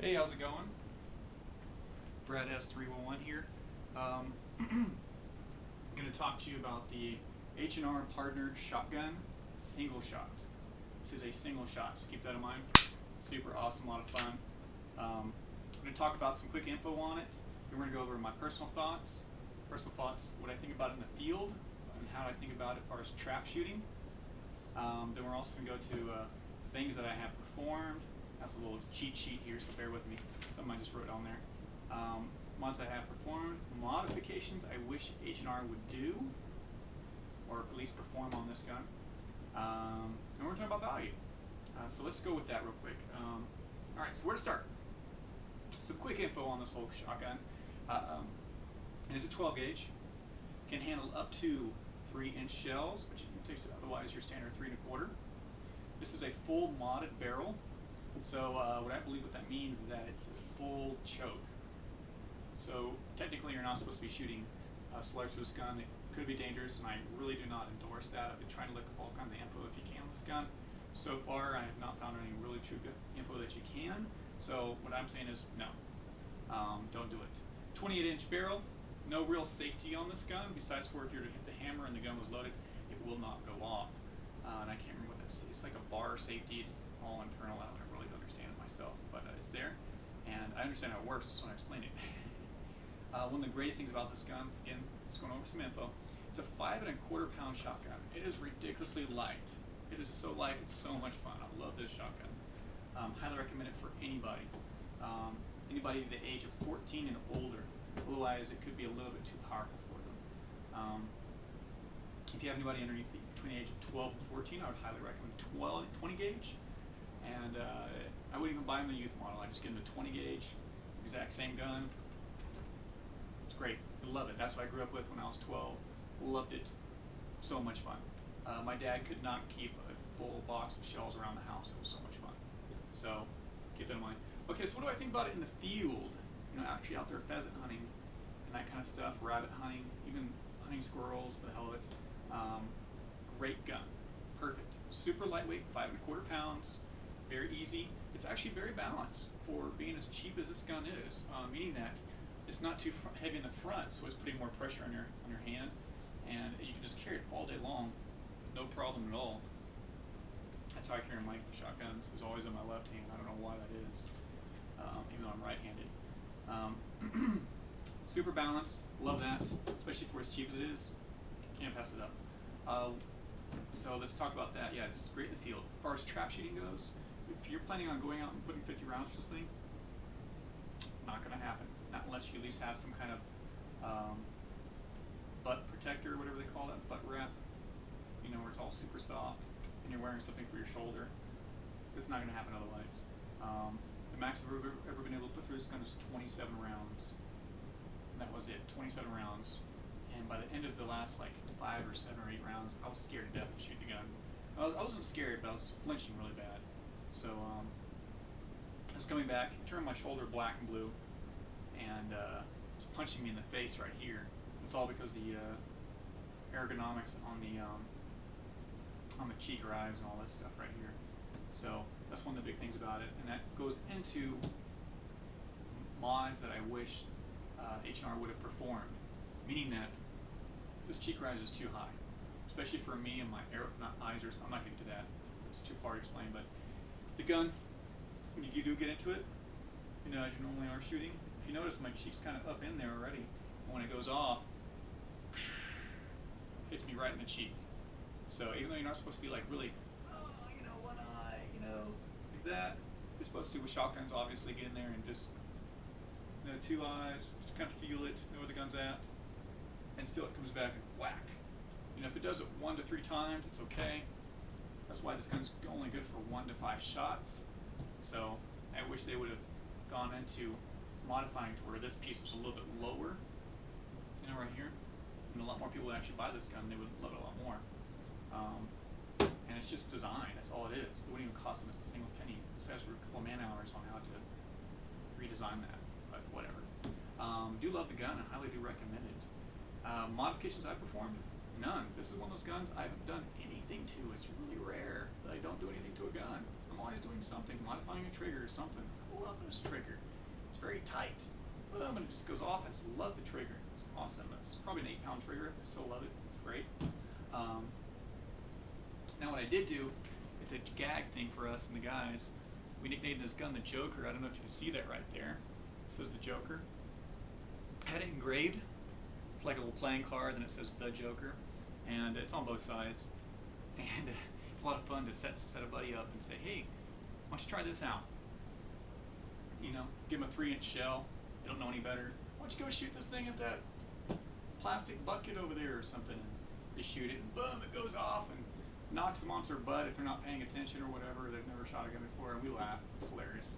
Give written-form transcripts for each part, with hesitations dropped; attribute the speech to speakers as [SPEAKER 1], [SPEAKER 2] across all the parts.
[SPEAKER 1] Hey, how's it going? Brad S311 here. I'm going to talk to you about the H&R Pardner shotgun single shot. This is a single shot, so keep that in mind. Super awesome, a lot of fun. I'm going to talk about some quick info on it. Then we're going to go over my personal thoughts, what I think about it in the field, and how I think about it as far as trap shooting. Then we're also going to go to things that I have performed. That's a little cheat sheet here, so bear with me. Something I just wrote on there. Ones I have performed, modifications I wish H&R would do, or at least perform on this gun. And we're going to talk about value. So let's go with that real quick. Alright, so where to start? Some quick info on this whole shotgun. It is a 12 gauge. Can handle up to 3-inch shells, which takes otherwise your standard 3 1/4. This is a full modded barrel. So what I believe what that means is that it's a full choke. So technically you're not supposed to be shooting slugs with this gun. It could be dangerous, and I really do not endorse that. I've been trying to look up all kinds of info if you can on this gun. So far I have not found any really true good info that you can. So what I'm saying is no, don't do it. 28-inch barrel, no real safety on this gun besides for if you were to hit the hammer and the gun was loaded, it will not go off. And I can't remember what that is. It's like a bar safety. It's all internal. I don't really understand it myself, but it's there, and I understand how it works, so when I explain it. One of the greatest things about this gun, again, just going over some info, it's a 5 1/4 pound shotgun. It is ridiculously light. It is so light, it's so much fun. I love this shotgun. Highly recommend it for anybody. Anybody the age of 14 and older. Otherwise, it could be a little bit too powerful for them. If you have anybody underneath between the age of 12 and 14, I would highly recommend 20 gauge. And I wouldn't even buy them the youth model. I just get them the 20 gauge, exact same gun. It's great. I love it. That's what I grew up with when I was 12. Loved it. So much fun. My dad could not keep a full box of shells around the house. It was so much fun. So keep that in mind. Okay, so what do I think about it in the field? You know, after you're out there pheasant hunting and that kind of stuff, rabbit hunting, even hunting squirrels for the hell of it. Great gun. Perfect. Super lightweight, 5 1/4 pounds. Very easy. It's actually very balanced for being as cheap as this gun is, meaning that it's not too heavy in the front, so it's putting more pressure on your hand, and you can just carry it all day long, no problem at all. That's how I carry my shotguns. It's always in my left hand. I don't know why that is, even though I'm right-handed. Super balanced. Love that, especially for as cheap as it is. Can't pass it up. So let's talk about that. Yeah, just great in the field. As far as trap shooting goes, if you're planning on going out and putting 50 rounds for this thing, not going to happen. Not unless you at least have some kind of butt protector, whatever they call that, butt wrap, you know, where it's all super soft, and you're wearing something for your shoulder. It's not going to happen otherwise. The max I've ever been able to put through this gun is 27 rounds. And that was it, 27 rounds. And by the end of the last like 5 or 7 or 8 rounds, I was scared to death to shoot the gun. I wasn't scared, but I was flinching really bad. So I was coming back, turned my shoulder black and blue, and it was punching me in the face right here. It's all because the ergonomics on the cheek or eyes and all this stuff right here. So that's one of the big things about it, and that goes into mods that I wish H&R would have performed, meaning that this cheek rise is too high, especially for me and my eyes. I'm not getting to that. It's too far to explain, but the gun, when you do get into it, you know, as you normally are shooting, if you notice my cheek's kind of up in there already, and when it goes off, it hits me right in the cheek. So even though you're not supposed to be like really, oh, you know, one eye, you know, like that, you're supposed to with shotguns obviously get in there and just, you know, 2 eyes, just kind of feel it, know where the gun's at, and still it comes back and whack. You know, if it does it 1 to 3 times, it's okay. That's why this gun's only good for 1 to 5 shots. So I wish they would have gone into modifying to where this piece was a little bit lower, you know, right here. And a lot more people would actually buy this gun. They would love it a lot more. And it's just design. That's all it is. It wouldn't even cost them a single penny. Besides for a couple of man hours on how to redesign that. But whatever. Do love the gun and highly do recommend it. Modifications I performed? None. This is one of those guns I haven't done anything to. It's really rare that I don't do anything to a gun. I'm always doing something, modifying a trigger or something. love this trigger. It's very tight. Boom, and it just goes off. I just love the trigger. It's awesome. It's probably an 8-pound trigger. I still love it. It's great. Now what I did do, it's a gag thing for us and the guys. We nicknamed this gun the Joker. I don't know if you can see that right there. It says the Joker. I had it engraved. It's like a little playing card, then it says the Joker. And it's on both sides. And it's a lot of fun to set a buddy up and say, hey, why don't you try this out? You know, give him a 3-inch shell. They don't know any better. Why don't you go shoot this thing at that plastic bucket over there or something? And they shoot it, and boom, it goes off and knocks them onto their butt if they're not paying attention or whatever. They've never shot a gun before, and we laugh. It's hilarious.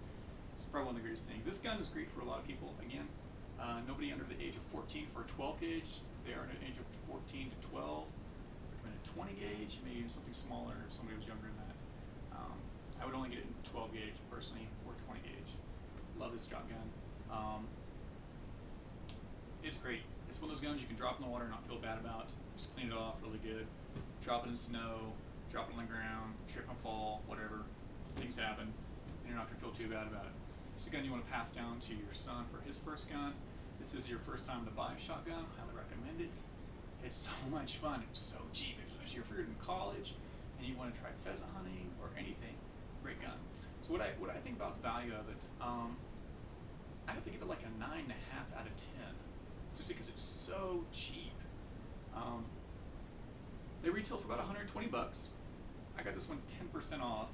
[SPEAKER 1] It's probably one of the greatest things. This gun is great for a lot of people. Again, nobody under the age of 14 for a 12 gauge. If they are at the age of 14 to 12, recommend a 20 gauge, maybe even something smaller if somebody was younger than that. I would only get it in 12 gauge personally, or 20 gauge. Love this shotgun. It's great. It's one of those guns you can drop in the water and not feel bad about. Just clean it off really good. Drop it in the snow, drop it on the ground, trip and fall, whatever. Things happen, and you're not going to feel too bad about it. It's a gun you want to pass down to your son for his first gun. This is your first time to buy a shotgun. I highly recommend it. It's so much fun. It's so cheap, especially if you're in college and you want to try pheasant hunting or anything. Great gun. So what I think about the value of it, I have to give it like a 9.5 out of 10, just because it's so cheap. They retail for about 120 bucks. I got this one 10% off.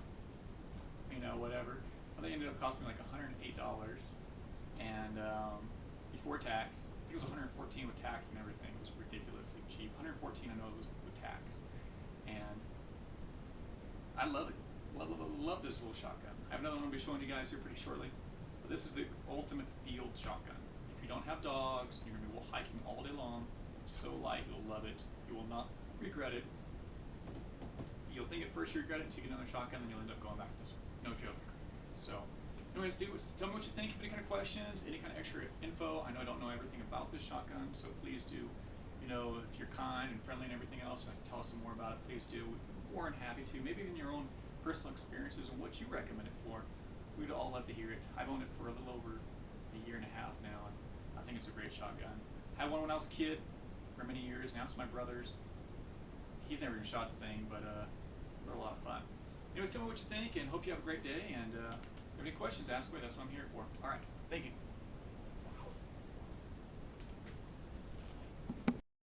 [SPEAKER 1] You know, whatever. Well, they ended up costing me like $108, and before tax, I think it was 114 with tax and everything. It was ridiculously cheap. 114, I know it was with tax, and I love it. Love this little shotgun. I have another one I'll be showing you guys here pretty shortly. But this is the ultimate field shotgun. If you don't have dogs, you're going to be hiking all day long. It's so light, you'll love it. You will not regret it. You'll think at first you regret it until you get another shotgun, and you'll end up going back to this one. No joke. So, anyways, tell me what you think. If any kind of questions, any kind of extra info. I know I don't know everything about this shotgun, so please do. You know, if you're kind and friendly and everything else, and I can tell us some more about it, please do. We'd be more than happy to. Maybe even your own personal experiences and what you recommend it for. We'd all love to hear it. I've owned it for a little over a year and a half now, and I think it's a great shotgun. Had one when I was a kid for many years. Now it's my brother's. He's never even shot the thing, but they're a lot of fun. Anyways, tell me what you think, and hope you have a great day. And if you have any questions, ask away. That's what I'm here for. All right. Thank you.